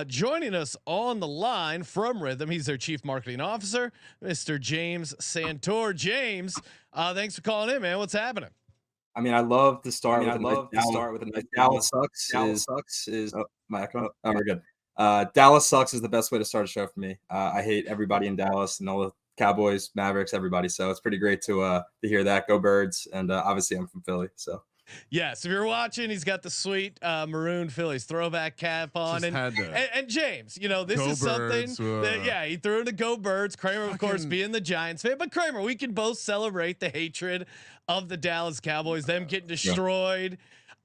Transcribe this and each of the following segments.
Joining us on the line from Rithmm, he's their chief marketing officer, Mr. James Santore. James, thanks for calling in, man. What's happening? I mean, I love to I start mean, I with a nice love to Dallas. start with a nice Dallas Dallas. sucks Dallas is sucks is my oh, echo. Oh, we're good. Dallas sucks is the best way to start a show for me. I hate everybody in Dallas and all the Cowboys, Mavericks, everybody. So it's pretty great to hear that. Go Birds! And obviously, I'm from Philly, so Yes, if you're watching, he's got the sweet maroon Phillies throwback cap on, just and, had to and and James, this go is something birds. that he threw in the Go Birds. Kramer, of course, Fucking being the Giants fan, but Kramer, we can both celebrate the hatred of the Dallas Cowboys, them getting yeah. destroyed.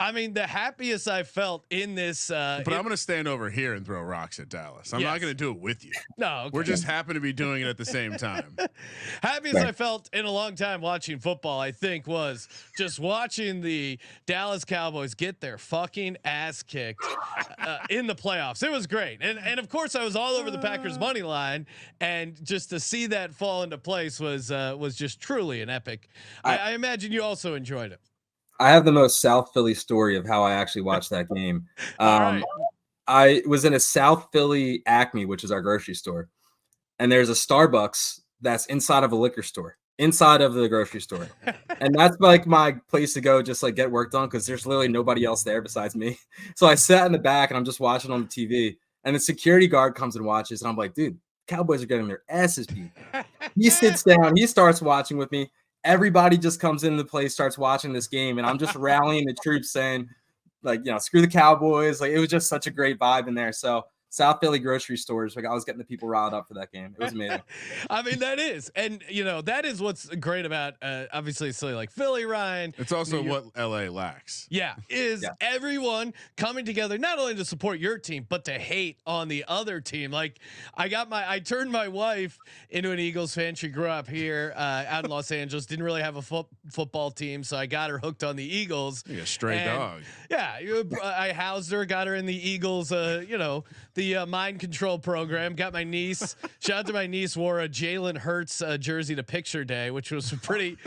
I mean, the happiest I felt in this. But I'm gonna stand over here and throw rocks at Dallas. I'm not Yes. gonna do it with you. No, We're okay. just happen to be doing it at the same time. Happiest Right. I felt in a long time watching football, I think, was just watching the Dallas Cowboys get their fucking ass kicked in the playoffs. It was great, and of course I was all over the Packers money line, and just to see that fall into place was just truly an epic. I I imagine you also enjoyed it. I have the most South Philly story of how I actually watched that game. All Um, right. I was in a South Philly Acme, which is our grocery store, and there's a Starbucks that's inside of a liquor store, inside of the grocery store. And that's like my place to go, just like get work done because there's literally nobody else there besides me. So I sat in the back and I'm just watching on the TV. And the security guard comes and watches, and I'm like, dude, Cowboys are getting their asses beat. He sits down, he starts watching with me. Everybody just comes into the place, starts watching this game, and I'm just rallying the troops saying, like, screw the Cowboys. Like, it was just such a great vibe in there. So South Philly grocery stores, like, I was getting the people riled up for that game. It was amazing. I mean, that is, and that is what's great about obviously a city like Philly, Ryan. It's New also York. what LA lacks. Yeah, is Yeah. everyone coming together not only to support your team but to hate on the other team? Like, I turned my wife into an Eagles fan. She grew up here out in Los Angeles, didn't really have a football team, so I got her hooked on the Eagles. Like a stray And dog. yeah, I housed her, got her in the Eagles, the mind control program. Got my niece. Shout out to my niece. Wore a Jalen Hurts jersey to picture day, which was pretty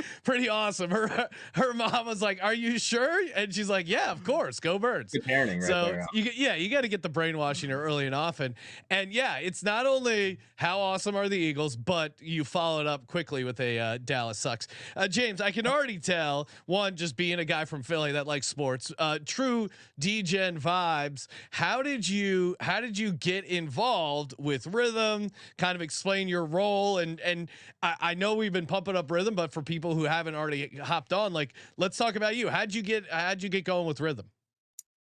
awesome. Her mom was like, "Are you sure?" And she's like, "Yeah, of course. Go Birds." Good parenting right So there. you got to get the brainwashing her early and often. And yeah, it's not only how awesome are the Eagles, but you follow it up quickly with a Dallas sucks. James, I can already tell, one, just being a guy from Philly that likes sports, true D-Gen vibes. How did you get involved with Rithmm? Kind of explain your role, and I know we've been pumping up Rithmm, but for people who haven't already hopped on, like, let's talk about you. How'd you get going with Rithmm?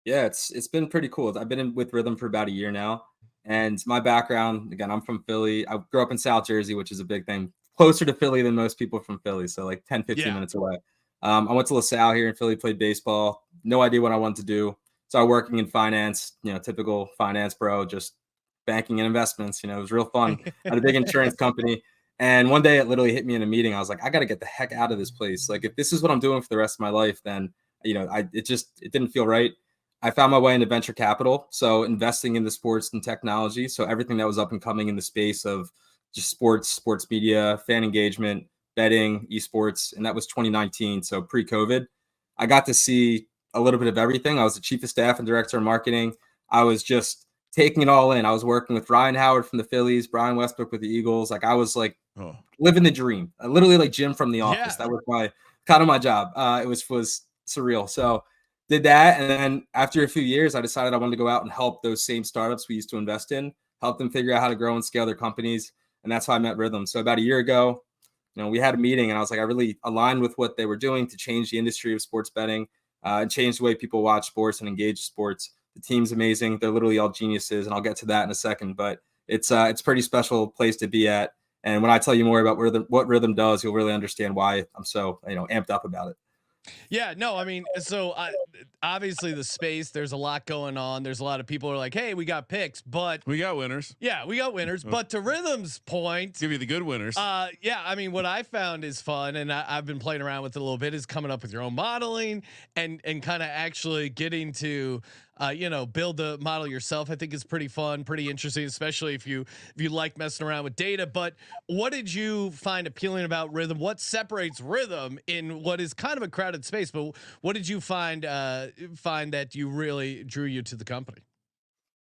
Yeah, it's been pretty cool. I've been with Rhythm for about a year now, and my background, again, I'm from Philly. I grew up in South Jersey, which is a big thing, closer to Philly than most people from Philly, so like 10, 15 Yeah. minutes away. I went to LaSalle here in Philly, played baseball. No idea what I wanted to do. Started working in finance, typical finance bro, just banking and investments. It was real fun at a big insurance company. And one day it literally hit me in a meeting. I was like, I got to get the heck out of this place. Like, if this is what I'm doing for the rest of my life, then it didn't feel right. I found my way into venture capital, so investing in the sports and technology. So everything that was up and coming in the space of just sports media, fan engagement, betting, esports, and that was 2019. So pre-COVID, I got to see a little bit of everything. I was the chief of staff and director of marketing. I was just taking it all in. I was working with Ryan Howard from the Phillies, Brian Westbrook with the Eagles. Like, I was like Oh, living the dream. Literally like Jim from The Yeah. Office. That was my kind of my job. It was surreal. So did that, and then after a few years, I decided I wanted to go out and help those same startups we used to invest in, help them figure out how to grow and scale their companies, and that's how I met Rhythm. So about a year ago, we had a meeting, and I was like, I really aligned with what they were doing to change the industry of sports betting, and change the way people watch sports and engage sports. The team's amazing; they're literally all geniuses, and I'll get to that in a second. But it's a pretty special place to be at. And when I tell you more about what Rhythm does, you'll really understand why I'm so amped up about it. Yeah, no, I mean, so obviously the space, there's a lot going on. There's a lot of people who are like, "Hey, we got picks," but we got winners. yeah, we got winners. But to Rhythm's point, Give you the good winners. yeah, I mean, what I found is fun, and I've been playing around with it a little bit, is coming up with your own modeling and kind of actually getting to build the model yourself. I think is pretty fun, pretty interesting, especially if you like messing around with data. But what did you find appealing about Rhythm? What separates Rhythm in what is kind of a crowded space? But what did you find that you really drew you to the company?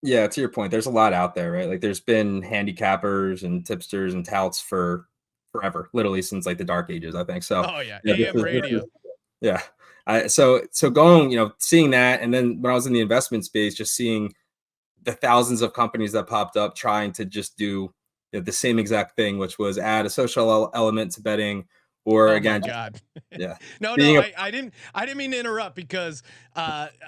Yeah, to your point, there's a lot out there, right? Like there's been handicappers and tipsters and touts for forever, literally since like the dark ages, I think. So Oh yeah, yeah, AM radio. yeah. So going, seeing that, and then when I was in the investment space, just seeing the thousands of companies that popped up trying to just do the same exact thing, which was add a social element to betting, or Oh my again, God. yeah, No, being a I didn't mean to interrupt because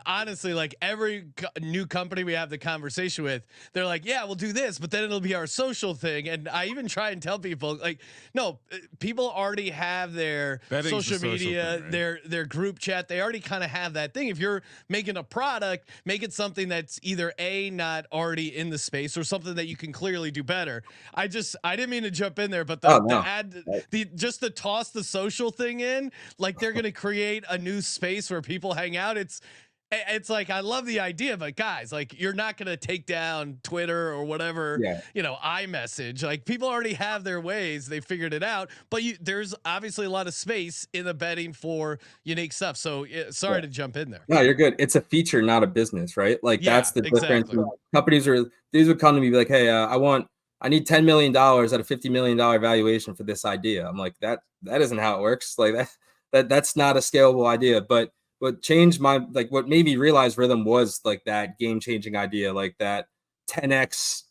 honestly, like every new company we have the conversation with, they're like, yeah, we'll do this, but then it'll be our social thing. And I even try and tell people like, no, people already have their Betting's the social media, thing, right? their group chat. They already kind of have that thing. If you're making a product, make it something that's either not already in the space or something that you can clearly do better. I didn't mean to jump in there, but oh the no, ad, just the toss the social thing in, like they're gonna create a new space where people hang out. It's like I love the idea, but guys, like you're not gonna take down Twitter or whatever, yeah, iMessage. Like people already have their ways, they figured it out. But there's obviously a lot of space in the betting for unique stuff. So sorry yeah. to jump in there. No, you're good. It's a feature, not a business, right? Like Yeah, that's the difference. exactly. These would come to me be like, hey, I need $10 million at a $50 million valuation for this idea. I'm like, that isn't how it works. Like that's not a scalable idea. But what changed what made me realize Rithmm was like that game changing idea, like that 10x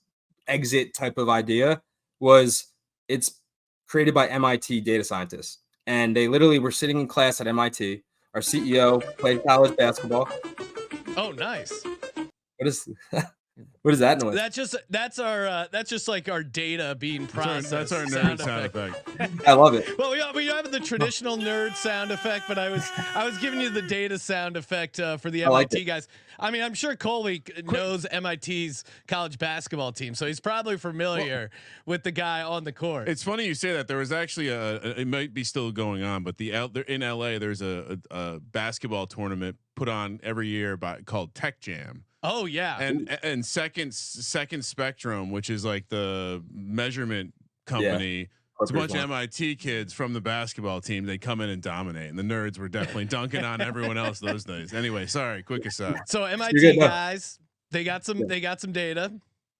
exit type of idea was it's created by MIT data scientists. And they literally were sitting in class at MIT. Our CEO played college basketball. Oh, nice. What is what is that noise? That's just like our data being processed. That's our nerd sound effect. I love it. Well, we have the traditional nerd sound effect, but I was giving you the data sound effect for the I like MIT it. guys. I mean, I'm sure Colby knows MIT's college basketball team, so he's probably familiar with the guy on the court. It's funny you say that. There was actually it might be still going on, but in LA there's a basketball tournament put on every year called Tech Jam. Oh yeah, and second Spectrum, which is like the measurement company. Yeah. It's a bunch of MIT kids from the basketball team. They come in and dominate, and the nerds were definitely dunking on everyone else those days. Anyway, sorry, quick aside. So MIT guys, they got some data.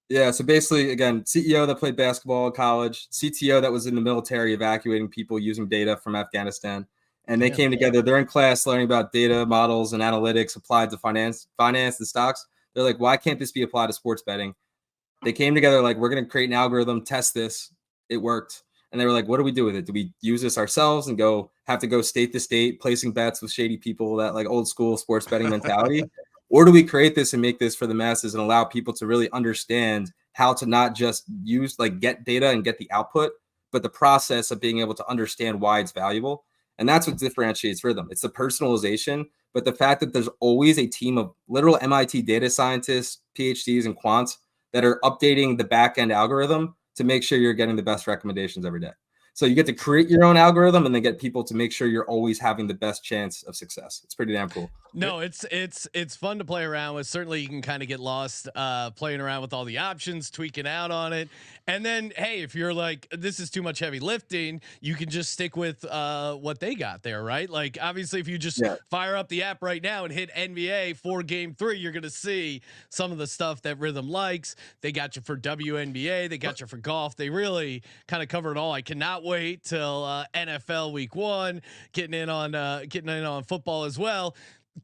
Yeah. So basically, again, CEO that played basketball in college, CTO that was in the military evacuating people using data from Afghanistan. And they came together. They're in class learning about data models and analytics applied to finance and stocks. They're like, why can't this be applied to sports betting? They came together like, we're going to create an algorithm, test this. It worked. And they were like, what do we do with it? Do we use this ourselves and have to go state to state, placing bets with shady people, that like old school sports betting mentality? Or do we create this and make this for the masses and allow people to really understand how to not just get data and get the output, but the process of being able to understand why it's valuable? And that's what differentiates Rithmm. It's the personalization, but the fact that there's always a team of literal MIT data scientists, PhDs, and quants that are updating the back-end algorithm to make sure you're getting the best recommendations every day. So you get to create your own algorithm and then get people to make sure you're always having the best chance of success. It's pretty damn cool. No, it's fun to play around with. Certainly you can kind of get lost playing around with all the options, tweaking out on it. And then, hey, if you're like, this is too much heavy lifting, you can just stick with what they got there, right? Like, obviously, if you just fire up the app right now and hit NBA for game 3, you're going to see some of the stuff that Rithmm likes. They got you for WNBA. They got you for golf. They really kind of cover it all. I cannot wait till NFL week 1, getting in on football as well.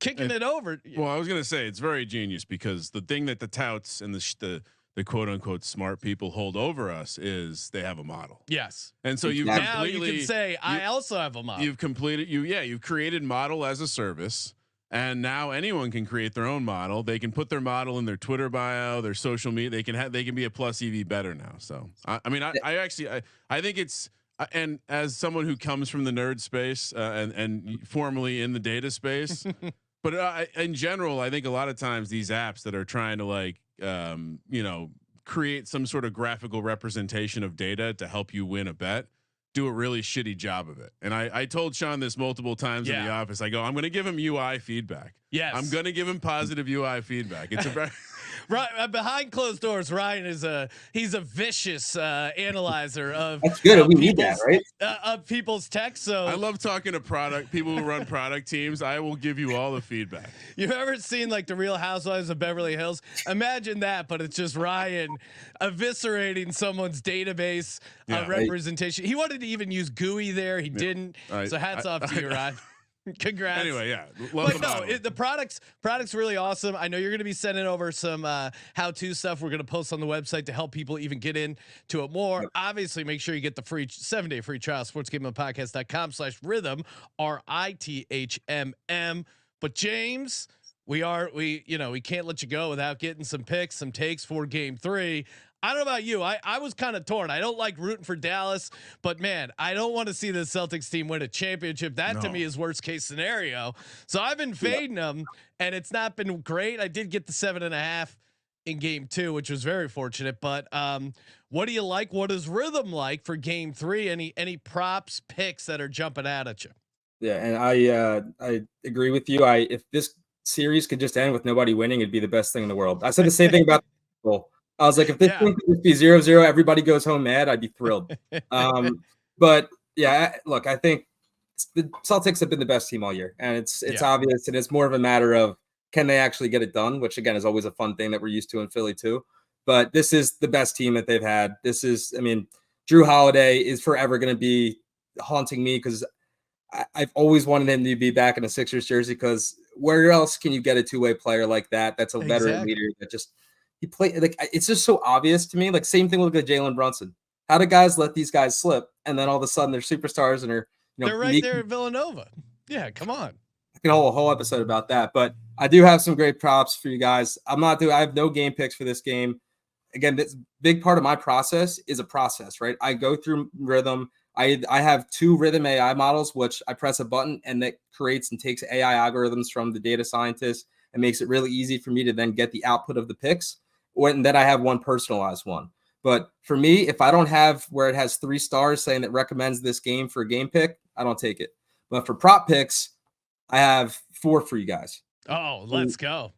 Kicking it over. Well, I was gonna say it's very genius because the thing that the touts and the quote unquote smart people hold over us is they have a model. Yes. And so you've now you can say I also have a model. You've created model as a service, and now anyone can create their own model. They can put their model in their Twitter bio, their social media. They can be a plus EV better now. So I think it's. And as someone who comes from the nerd space and formerly in the data space, but in general, I think a lot of times these apps that are trying to create some sort of graphical representation of data to help you win a bet do a really shitty job of it. And I told Sean this multiple times in the office. I go, I'm going to give him UI feedback. Yes. I'm going to give him positive UI feedback. It's a very Right behind closed doors, Ryan is he's a vicious analyzer of That's good. We need that, right? People's text. So I love talking to people who run product teams. I will give you all the feedback. You've ever seen like the Real Housewives of Beverly Hills? Imagine that, but it's just Ryan eviscerating someone's database representation. He wanted to even use GUI there. He didn't. So hats off to you, Ryan. Congrats. Anyway, yeah. But no, the product's really awesome. I know you're going to be sending over some how-to stuff we're going to post on the website to help people even get into it more. Yep. Obviously, make sure you get the free 7-day free trial, sportsgamblingpodcast.com/Rithmm, RITHMM. But James, we can't let you go without getting some picks, some takes for game 3. I don't know about you. I was kind of torn. I don't like rooting for Dallas, but man, I don't want to see the Celtics team win a championship. That to me is worst case scenario. So I've been fading them, and it's not been great. I did get the 7.5 in game 2, which was very fortunate. But what do you like? What is Rithmm like for game 3? Any props, picks that are jumping out at you? Yeah, and I agree with you. If this series could just end with nobody winning, it'd be the best thing in the world. I said the same thing about the goal. I was like, if this thing could just be 0-0, everybody goes home mad, I'd be thrilled. But yeah, look, I think the Celtics have been the best team all year, and it's obvious, and it's more of a matter of can they actually get it done, which again is always a fun thing that we're used to in Philly too. But this is the best team that they've had. Drew Holiday is forever going to be haunting me because I've always wanted him to be back in a Sixers jersey, because where else can you get a two-way player like that? That's a veteran leader that just he played like it's just so obvious to me. Like same thing with Jalen Brunson. How do guys let these guys slip, and then all of a sudden they're superstars and they're right there at Villanova? Yeah, come on. I can hold a whole episode about that, but I do have some great props for you guys. I have no game picks for this game. Again, this big part of my process is a process, right? I go through Rithmm. I have 2 Rithmm AI models, which I press a button and that creates and takes AI algorithms from the data scientists and makes it really easy for me to then get the output of the picks. And then I have one personalized one. But for me, if I don't have where it has 3 stars saying that recommends this game for a game pick, I don't take it. But for prop picks, I have 4 for you guys. Oh, let's go.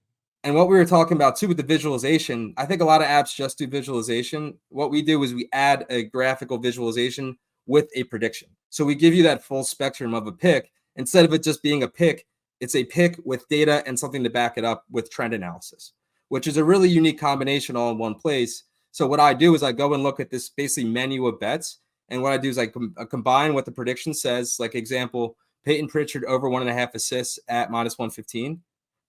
And what we were talking about too with the visualization, I think a lot of apps just do visualization. What we do is we add a graphical visualization with a prediction. So we give you that full spectrum of a pick. Instead of it just being a pick, it's a pick with data and something to back it up with trend analysis, which is a really unique combination all in one place. So what I do is I go and look at this basically menu of bets. And what I do is I combine what the prediction says, like example, Peyton Pritchard over 1.5 assists at -115.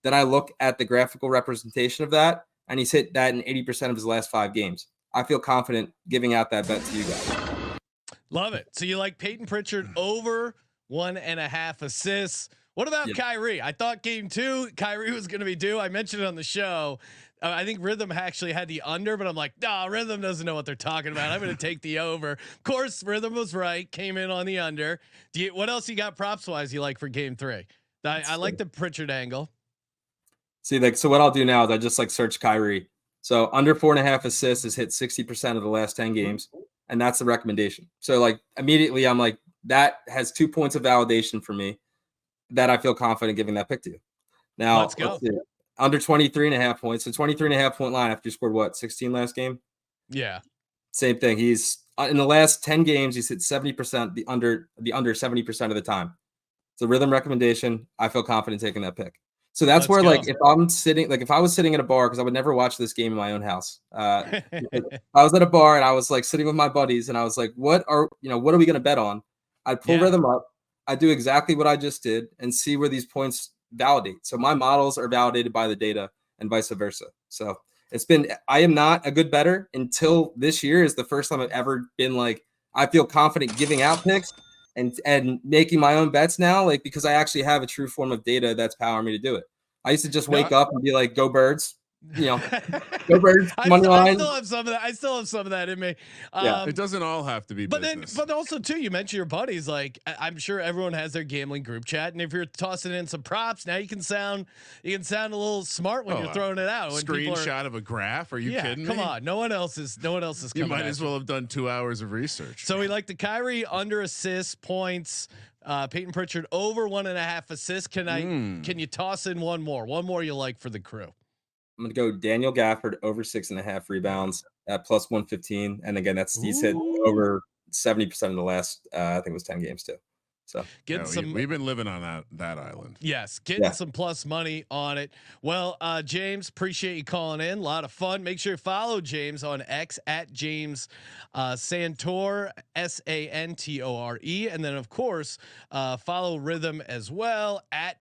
Then I look at the graphical representation of that, and he's hit that in 80% of his last 5 games. I feel confident giving out that bet to you guys. Love it. So you like Peyton Pritchard over 1.5 assists. What about Kyrie? I thought game 2, Kyrie was going to be due. I mentioned it on the show. I think Rithmm actually had the under, but I'm like, nah, Rithmm doesn't know what they're talking about. I'm going to take the over. Of course, Rithmm was right. Came in on the under. What else you got props wise you like for game 3? I like the Pritchard angle. See, so what I'll do now is I just search Kyrie. So under 4.5 assists has hit 60% of the last 10 games. And that's the recommendation. So immediately I'm like, that has 2 points of validation for me that I feel confident giving that pick to you. Now let's go. Under 23.5 points. So 23.5 point line after you scored 16 last game? Yeah. Same thing. He's in the last 10 games, he's hit 70%, the under 70% of the time. It's a Rithmm recommendation. I feel confident taking that pick. So that's where if I'm sitting, if I was sitting at a bar, because I would never watch this game in my own house. I was at a bar and I was sitting with my buddies and I was like, what are we going to bet on? I'd pull Rithmm up. I'd do exactly what I just did and see where these points validate. So my models are validated by the data and vice versa. So I am not a good bettor until this year is the first time I've ever been I feel confident giving out picks and making my own bets now, because I actually have a true form of data that's powering me to do it. I used to just wake up and be like, go Birds, go Birds, money line. I still have some of that in me. It doesn't all have to be business. But also too, you mentioned your buddies. I'm sure everyone has their gambling group chat, and if you're tossing in some props, now you can sound a little smart when you're throwing it out. When screenshot of a graph? Are you kidding me? Come on, no one else is coming. You might as well have done 2 hours of research. So we like the Kyrie under assists points. Peyton Pritchard over 1.5 assists. Can you toss in one more? One more you like for the crew? I'm gonna go Daniel Gafford over 6.5 rebounds at plus 115. And again, he's hit Ooh. over 70% of the last I think it was 10 games too. So Getting some. we've been living on that island. Yes, getting some plus money on it. Well, James, appreciate you calling in. A lot of fun. Make sure you follow James on X at James Santore, Santore, and then of course follow Rithmm as well at